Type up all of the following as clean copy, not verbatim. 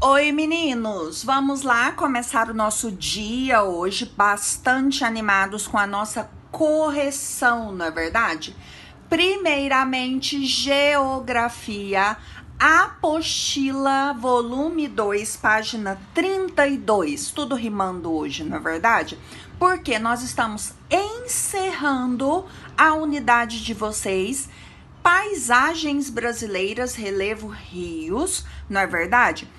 Oi, meninos! Vamos lá começar o nosso dia hoje bastante animados com a nossa correção, não é verdade? Primeiramente, Geografia, apostila, volume 2, página 32. Tudo rimando hoje, não é verdade? Porque nós estamos encerrando a unidade de vocês, Paisagens Brasileiras, Relevo Rios, não é verdade?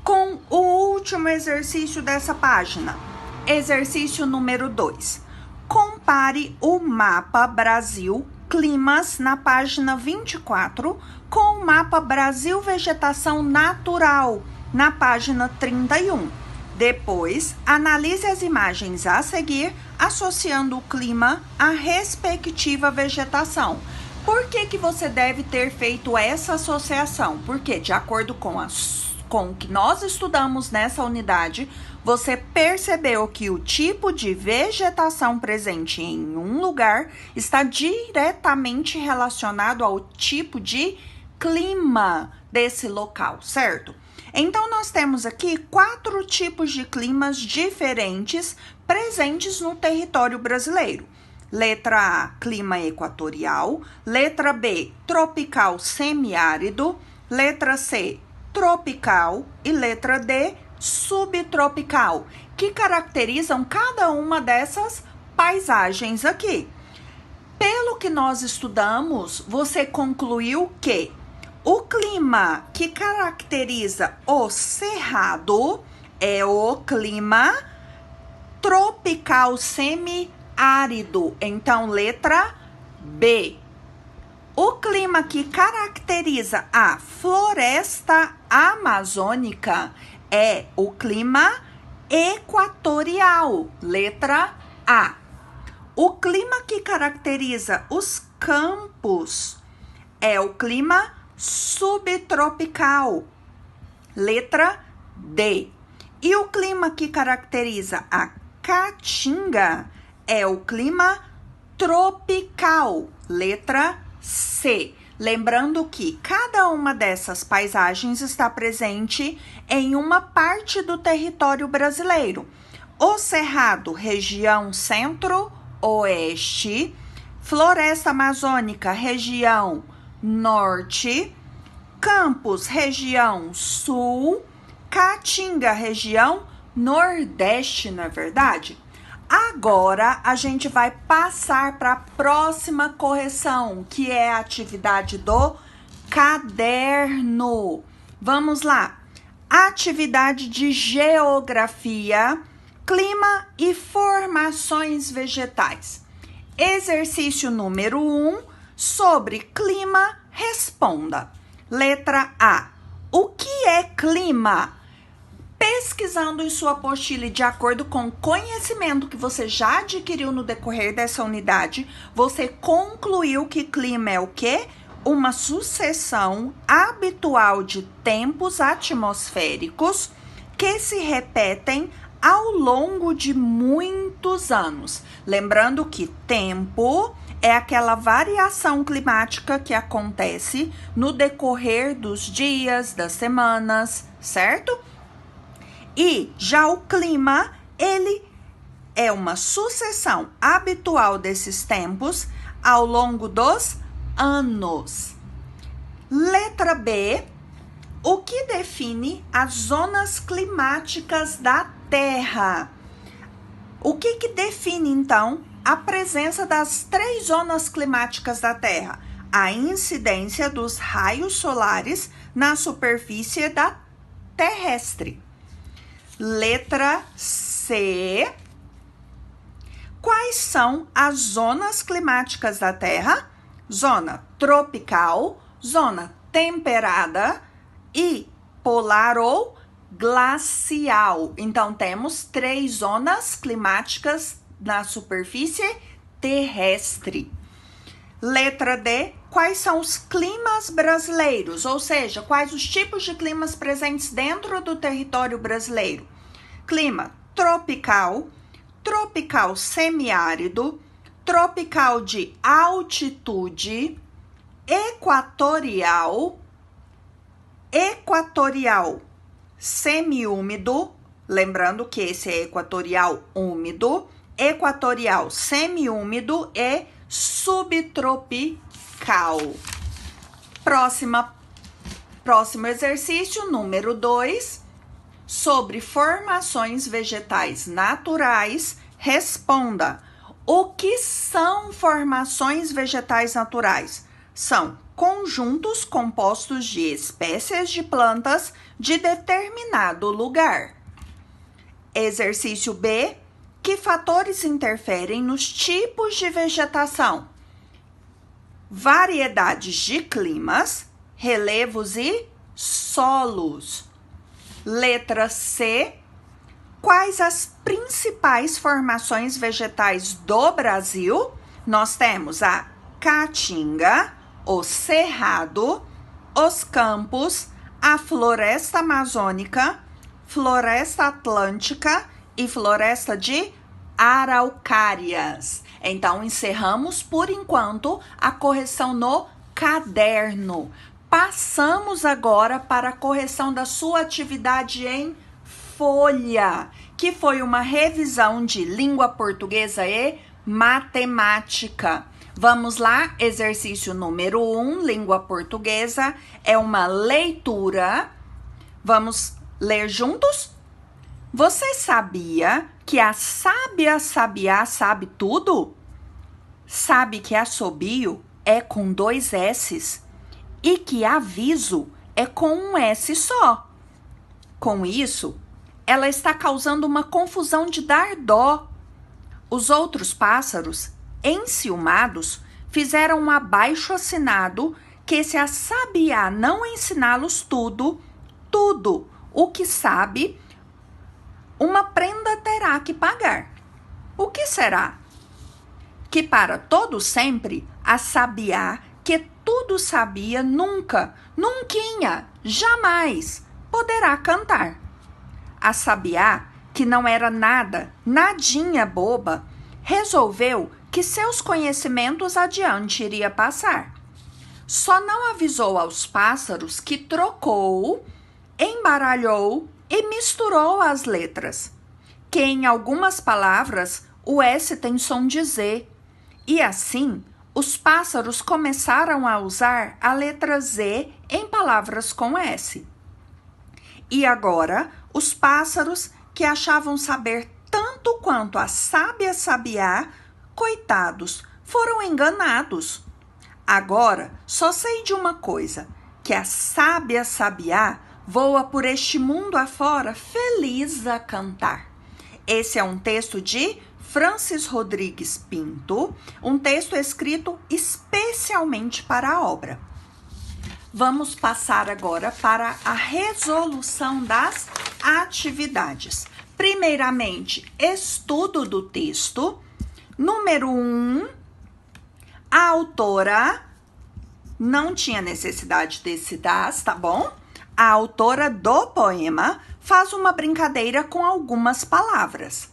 Com o último exercício dessa página, exercício número 2. Compare o mapa Brasil Climas na página 24 com o mapa Brasil Vegetação Natural na página 31. Depois, analise as imagens a seguir, associando o clima à respectiva vegetação. Por que você deve ter feito essa associação? Porque, de acordo com o que nós estudamos nessa unidade, você percebeu que o tipo de vegetação presente em um lugar está diretamente relacionado ao tipo de clima desse local, certo? Então, nós temos aqui 4 tipos de climas diferentes presentes no território brasileiro. Letra A, clima equatorial. Letra B, tropical semiárido. Letra C, tropical. E letra D, subtropical, que caracterizam cada uma dessas paisagens aqui. Pelo que nós estudamos, você concluiu que o clima que caracteriza o Cerrado é o clima tropical semiárido. Então, letra B. O clima que caracteriza a floresta amazônica é o clima equatorial. Letra A. O clima que caracteriza os campos é o clima subtropical. Letra D. E o clima que caracteriza a Caatinga é o clima tropical. Letra C. Lembrando que cada uma dessas paisagens está presente em uma parte do território brasileiro. O Cerrado, região centro-oeste. Floresta Amazônica, região norte. Campos, região sul. Caatinga, região nordeste, não é verdade? Agora, a gente vai passar para a próxima correção, que é a atividade do caderno. Vamos lá. Atividade de geografia, clima e formações vegetais. Exercício número 1, sobre clima, responda. Letra A. O que é clima? Pesquisando em sua apostila e de acordo com o conhecimento que você já adquiriu no decorrer dessa unidade, você concluiu que clima é o quê? Uma sucessão habitual de tempos atmosféricos que se repetem ao longo de muitos anos. Lembrando que tempo é aquela variação climática que acontece no decorrer dos dias, das semanas, certo? E já o clima, ele é uma sucessão habitual desses tempos ao longo dos anos. Letra B. O que define as zonas climáticas da Terra? O que define, então, a presença das 3 zonas climáticas da Terra? A incidência dos raios solares na superfície da terrestre. Letra C. Quais são as zonas climáticas da Terra? Zona tropical, zona temperada e polar ou glacial. Então, temos 3 zonas climáticas na superfície terrestre. Letra D. Quais são os climas brasileiros? Ou seja, quais os tipos de climas presentes dentro do território brasileiro? Clima tropical, tropical semiárido, tropical de altitude, equatorial semiúmido, lembrando que esse é equatorial úmido, equatorial semiúmido e subtropical. Próximo exercício, número 2, sobre formações vegetais naturais, responda: o que são formações vegetais naturais? São conjuntos compostos de espécies de plantas de determinado lugar. Exercício B. Que fatores interferem nos tipos de vegetação? Variedades de climas, relevos e solos. Letra C. Quais as principais formações vegetais do Brasil? Nós temos a caatinga, o cerrado, os campos, a floresta amazônica, floresta atlântica e floresta de araucárias. Então, encerramos por enquanto a correção no caderno. Passamos agora para a correção da sua atividade em folha, que foi uma revisão de língua portuguesa e matemática. Vamos lá, exercício número 1, língua portuguesa, é uma leitura. Vamos ler juntos? Você sabia que a sábia sabiá sabe tudo? Sabe que assobio é com 2 S's e que aviso é com um S só. Com isso, ela está causando uma confusão de dar dó. Os outros pássaros, enciumados, fizeram um abaixo-assinado que se a sabiá não ensiná-los tudo o que sabe, uma prenda terá que pagar. O que será? Que para todo sempre a sabiá que tudo sabia nunca, nunquinha, jamais poderá cantar. A sabiá que não era nada, nadinha boba, resolveu que seus conhecimentos adiante iria passar. Só não avisou aos pássaros que trocou, embaralhou e misturou as letras, que em algumas palavras o S tem som de Z, e assim os pássaros começaram a usar a letra Z em palavras com S. E agora, os pássaros que achavam saber tanto quanto a sábia sabiá, coitados, foram enganados. Agora, só sei de uma coisa, que a sábia sabiá voa por este mundo afora feliz a cantar. Esse é um texto de Francis Rodrigues Pinto, um texto escrito especialmente para a obra. Vamos passar agora para a resolução das atividades. Primeiramente, estudo do texto. Número 1, a autora, não tinha necessidade desse das, tá bom? A autora do poema faz uma brincadeira com algumas palavras.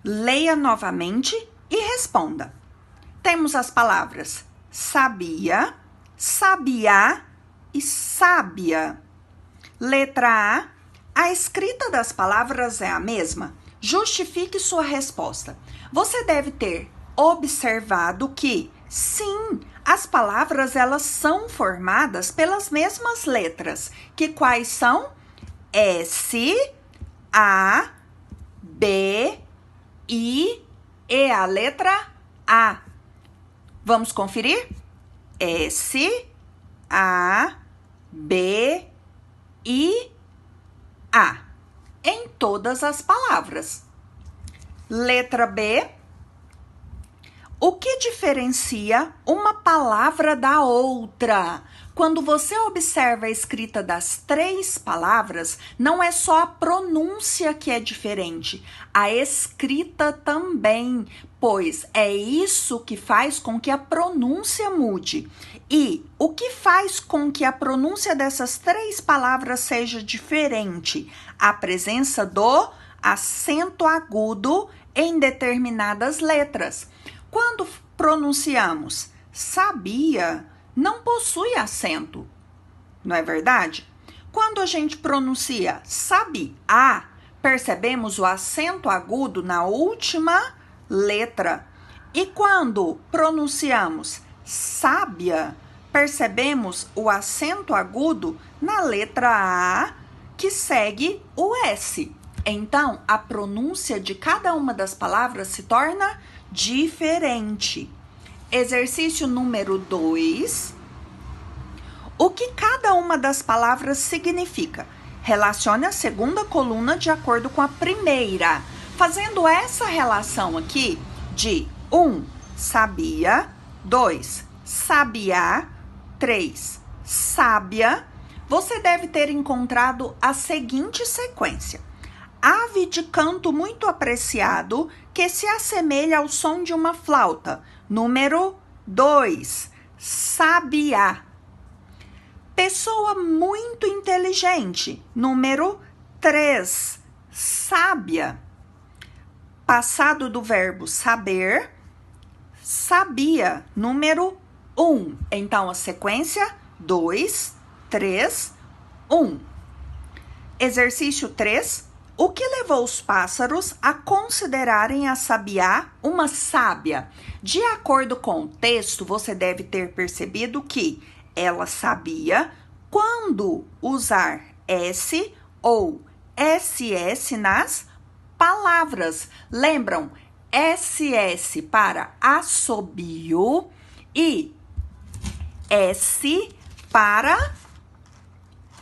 Leia novamente e responda. Temos as palavras sabia, sabiá e sábia. Letra A escrita das palavras é a mesma? Justifique sua resposta. Você deve ter observado que, sim, as palavras elas são formadas pelas mesmas letras, que quais são? S, A, B, I e a letra A. Vamos conferir? S, A, B, I, A. Em todas as palavras. Letra B. O que diferencia uma palavra da outra? Quando você observa a escrita das 3 palavras, não é só a pronúncia que é diferente, a escrita também, pois é isso que faz com que a pronúncia mude. E o que faz com que a pronúncia dessas 3 palavras seja diferente? A presença do acento agudo em determinadas letras. Quando pronunciamos sabia, não possui acento, não é verdade? Quando a gente pronuncia sabiá, percebemos o acento agudo na última letra. E quando pronunciamos sábia, percebemos o acento agudo na letra A, que segue o S. Então, a pronúncia de cada uma das palavras se torna diferente. Exercício número 2. O que cada uma das palavras significa? Relacione a segunda coluna de acordo com a primeira. Fazendo essa relação aqui de 1, sabia, 2, sabiá, 3, sábia, você deve ter encontrado a seguinte sequência. Ave de canto muito apreciado que se assemelha ao som de uma flauta. Número 2, sabiá. Pessoa muito inteligente. Número 3, sábia. Passado do verbo saber, sabia. Número 1. Então, a sequência 2, 3, 1. Exercício 3. O que levou os pássaros a considerarem a sabiá uma sábia? De acordo com o texto, você deve ter percebido que ela sabia quando usar S ou SS nas palavras. Lembram? SS para assobio e S para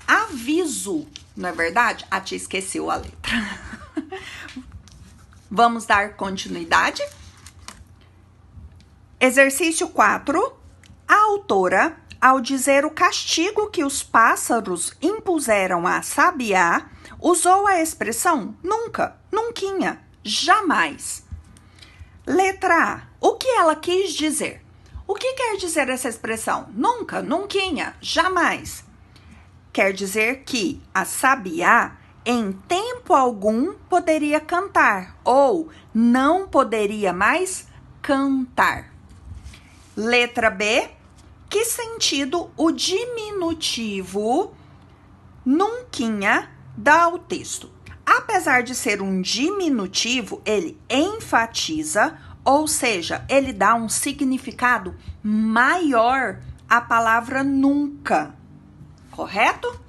aviso. Não é verdade? A tia esqueceu a letra. Vamos dar continuidade? Exercício 4. A autora, ao dizer o castigo que os pássaros impuseram a sabiá, usou a expressão nunca, nunquinha, jamais. Letra A. O que ela quis dizer? O que quer dizer essa expressão? Nunca, nunquinha, jamais. Quer dizer que a sabiá, em tempo algum, poderia cantar ou não poderia mais cantar. Letra B. Que sentido o diminutivo nunquinha dá ao texto? Apesar de ser um diminutivo, ele enfatiza, ou seja, ele dá um significado maior à palavra nunca. Correto?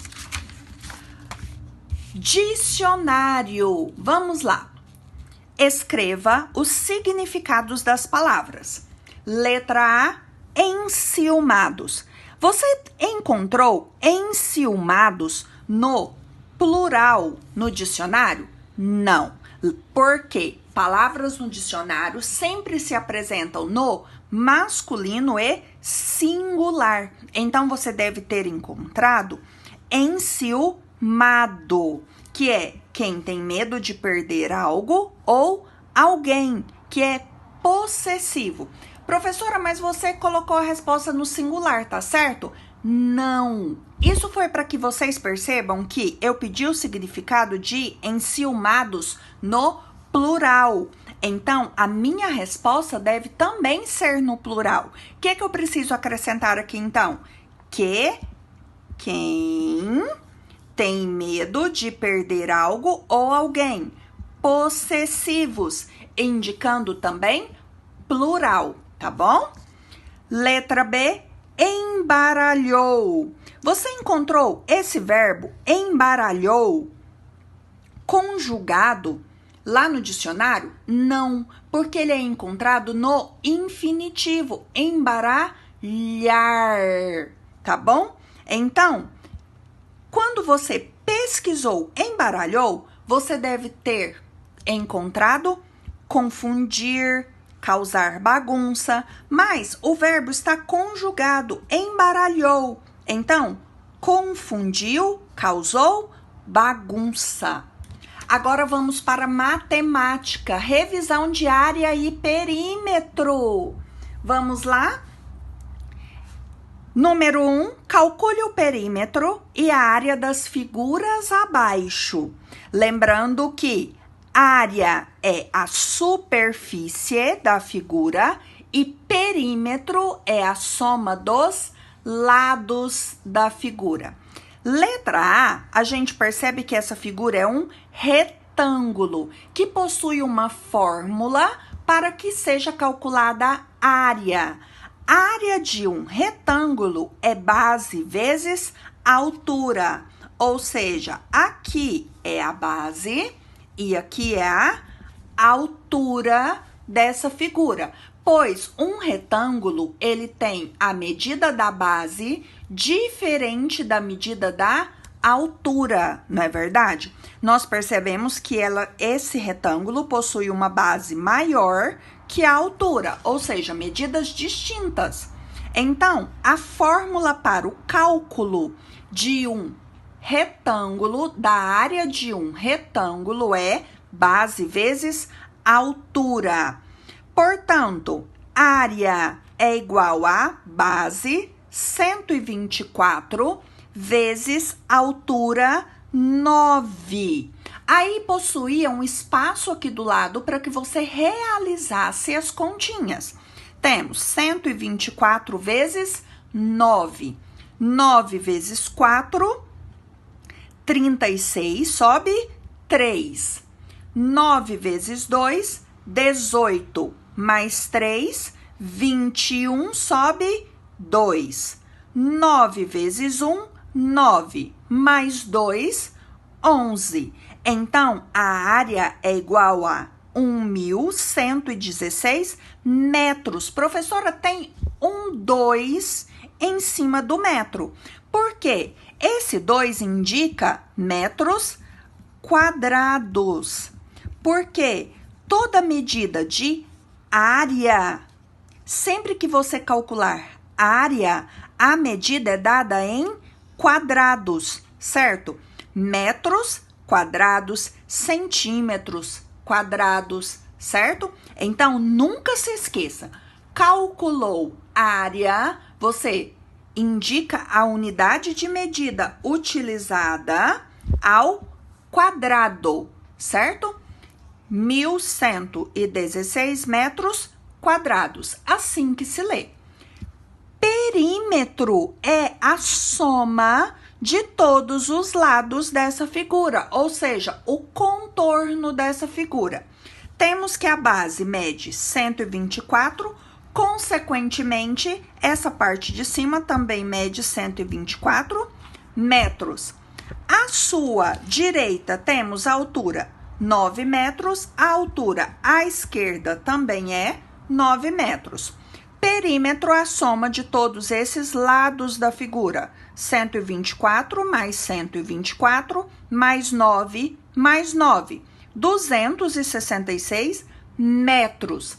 Dicionário. Vamos lá. Escreva os significados das palavras. Letra A, enciumados. Você encontrou enciumados no plural no dicionário? Não. Porque palavras no dicionário sempre se apresentam no masculino e singular. Então, você deve ter encontrado enciumado, que é quem tem medo de perder algo, ou alguém, que é possessivo. Professora, mas você colocou a resposta no singular, tá certo? Não. Isso foi para que vocês percebam que eu pedi o significado de enciumados no plural. Então, a minha resposta deve também ser no plural. O que eu preciso acrescentar aqui, então? Que quem tem medo de perder algo ou alguém. Possessivos, indicando também plural, tá bom? Letra B, embaralhou. Você encontrou esse verbo, embaralhou, conjugado lá no dicionário? Não, porque ele é encontrado no infinitivo, embaralhar, tá bom? Então, quando você pesquisou embaralhou, você deve ter encontrado confundir, causar bagunça, mas o verbo está conjugado, embaralhou. Então, confundiu, causou bagunça. Agora vamos para matemática, revisão de área e perímetro. Vamos lá? Número 1, calcule o perímetro e a área das figuras abaixo. Lembrando que área é a superfície da figura e perímetro é a soma dos lados da figura. Letra A gente percebe que essa figura é um retângulo, que possui uma fórmula para que seja calculada a área. A área de um retângulo é base vezes altura, ou seja, aqui é a base e aqui é a altura dessa figura, pois um retângulo ele tem a medida da base diferente da medida da altura, não é verdade? Nós percebemos que esse retângulo possui uma base maior que a altura, ou seja, medidas distintas. Então, a fórmula para o cálculo de um retângulo, da área de um retângulo, é base vezes altura. Portanto, área é igual a base 124 vezes altura 9. Aí possuía um espaço aqui do lado para que você realizasse as continhas. Temos 124 vezes 9. 9 vezes 4, 36, sobe 3. 9 vezes 2, 18. Mais 3, 21, sobe 2. 9 vezes 1, 9. Mais 2, 11. Então, a área é igual a 1.116 metros. Professora, tem um 2 em cima do metro. Por quê? Esse 2 indica metros quadrados. Porque toda medida de área, sempre que você calcular área, a medida é dada em quadrados, certo? Metros quadrados, centímetros quadrados, certo? Então, nunca se esqueça, calculou área, você indica a unidade de medida utilizada ao quadrado, certo? 1.116 metros quadrados, assim que se lê. Perímetro é a soma de todos os lados dessa figura, ou seja, o contorno dessa figura. Temos que a base mede 124, consequentemente, essa parte de cima também mede 124 metros. À sua direita, temos a altura 9 metros, a altura à esquerda também é 9 metros. Perímetro é a soma de todos esses lados da figura. 124 mais 124 mais 9 mais 9. 266 metros.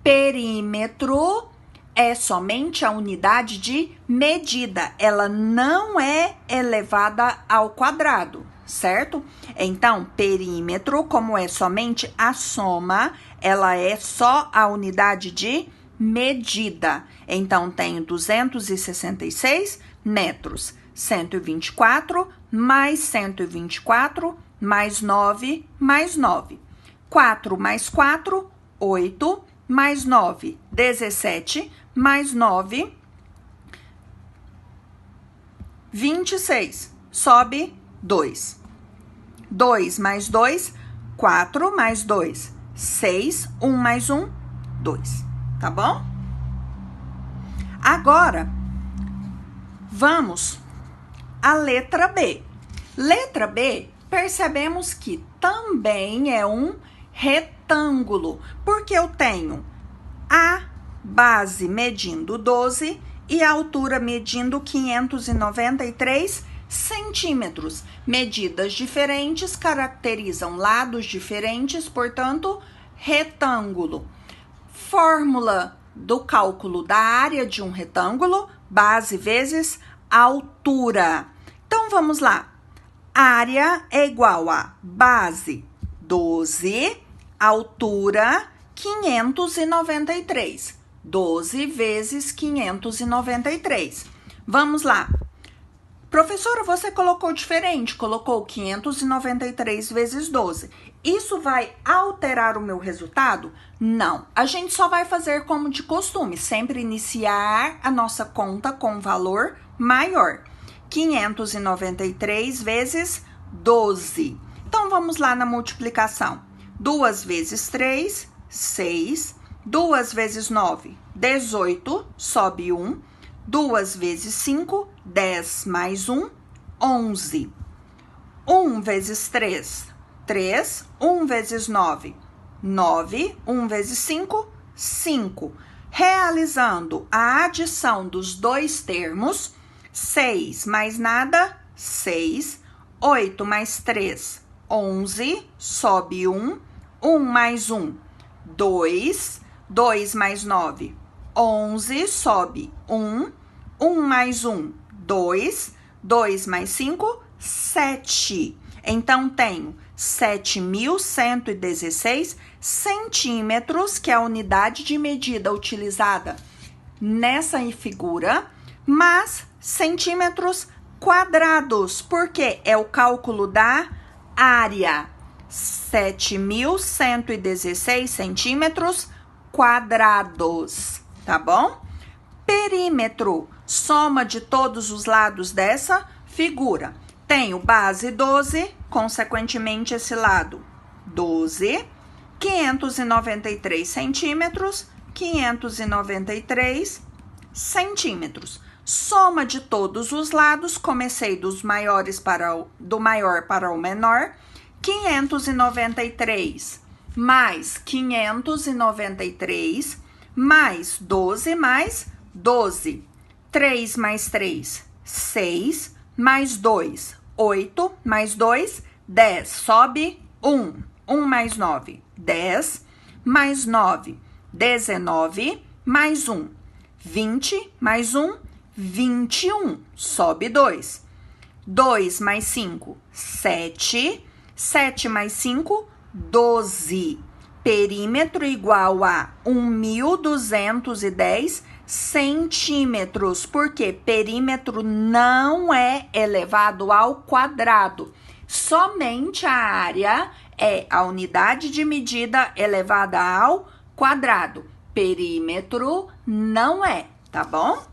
Perímetro é somente a unidade de medida. Ela não é elevada ao quadrado, certo? Então, perímetro, como é somente a soma, ela é só a unidade de medida. Então, tenho 266 metros. 124 mais 124 mais 9 mais 9. 4 mais 4, 8 mais 9, 17 mais 9, 26. Sobe 2. 2 mais 2, 4 mais 2, 6. 1 mais 1, 2. Tá bom? Agora, vamos à letra B. Letra B, percebemos que também é um retângulo, porque eu tenho a base medindo 12 e a altura medindo 593 centímetros. Medidas diferentes caracterizam lados diferentes, portanto, retângulo. Fórmula do cálculo da área de um retângulo, base vezes altura. Então, vamos lá. Área é igual a base 12, altura 593. 12 vezes 593. Vamos lá. Professora, você colocou diferente, colocou 593 vezes 12. Isso vai alterar o meu resultado? Não. A gente só vai fazer como de costume, sempre iniciar a nossa conta com valor maior. 593 vezes 12. Então, vamos lá na multiplicação. 2 vezes 3, 6. 2 vezes 9, 18, sobe 1. 2 vezes 5, 10 mais 1, 11. 1 vezes 3, 3. 1 vezes 9, 9. 1 vezes 5, 5. Realizando a adição dos dois termos, 6 mais nada, 6. 8 mais 3, 11. Sobe 1. 1 mais 1, 2. 2 mais 9, 11. Sobe 1. 1 mais 1, 2. 2 mais 5, 7. Então, tenho 7.116 centímetros, que é a unidade de medida utilizada nessa figura, mas centímetros quadrados, porque é o cálculo da área. 7.116 centímetros quadrados, tá bom? Perímetro, soma de todos os lados dessa figura. Tenho base 12, consequentemente esse lado 12, 593 centímetros, 593 centímetros. Soma de todos os lados, comecei do maior para o menor, 593 mais 593 mais 12 mais 12. 3 mais 3, 6, mais 2, 8, mais 2, 10. Sobe 1. 1 mais 9, 10, mais 9, 19, mais 1, 20, mais 1, 21. Sobe 2. 2 mais 5, 7. 7 mais 5, 12. Perímetro igual a 1.210 centímetros, porque perímetro não é elevado ao quadrado. Somente a área é a unidade de medida elevada ao quadrado. Perímetro não é, tá bom?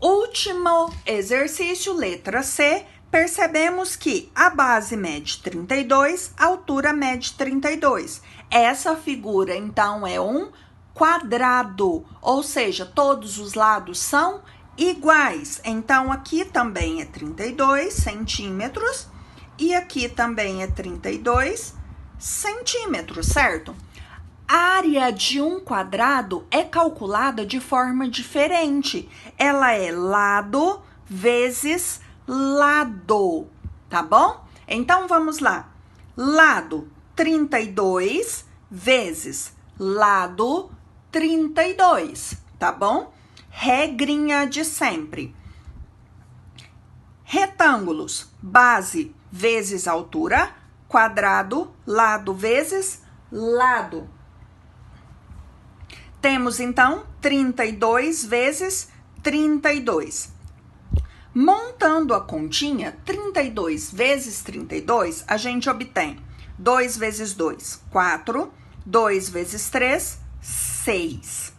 Último exercício, letra C. Percebemos que a base mede 32, a altura mede 32. Essa figura, então, é um quadrado, ou seja, todos os lados são iguais. Então, aqui também é 32 centímetros e aqui também é 32 centímetros, certo? A área de um quadrado é calculada de forma diferente. Ela é lado vezes lado, tá bom? Então, vamos lá. Lado 32 vezes lado 32, tá bom? Regrinha de sempre. Retângulos, base vezes altura, quadrado, lado vezes lado. Temos, então, 32 vezes 32. Montando a continha, 32 vezes 32, a gente obtém 2 vezes 2, 4. 2 vezes 3, 6.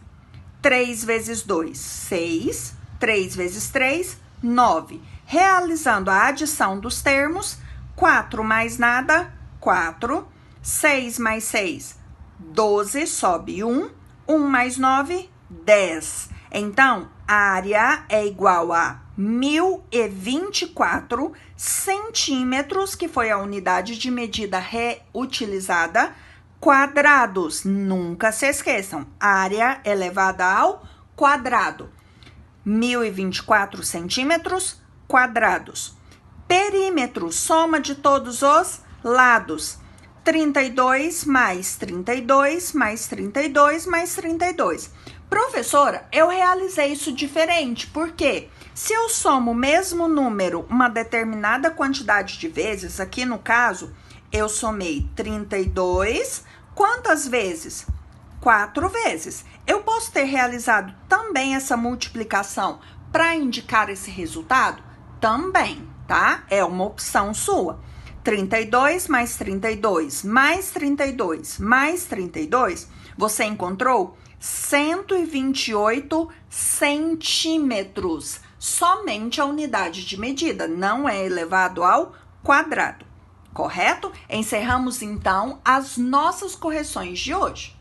3 vezes 2, 6. 3 vezes 3, 9. Realizando a adição dos termos, 4 mais nada, 4. 6 mais 6, 12, sobe 1. 1 mais 9, 10. Então, a área é igual a 1.024 centímetros, que foi a unidade de medida reutilizada, quadrados. Nunca se esqueçam, área elevada ao quadrado. 1.024 centímetros quadrados. Perímetro, soma de todos os lados. 32 mais 32 mais 32 mais 32. Professora, eu realizei isso diferente, porque se eu somo o mesmo número uma determinada quantidade de vezes, aqui no caso, eu somei 32, quantas vezes? 4 vezes. Eu posso ter realizado também essa multiplicação para indicar esse resultado? Também, tá? É uma opção sua. 32 mais 32 mais 32 mais 32, você encontrou 128 centímetros. somente a unidade de medida, não é elevado ao quadrado, correto? Encerramos então as nossas correções de hoje.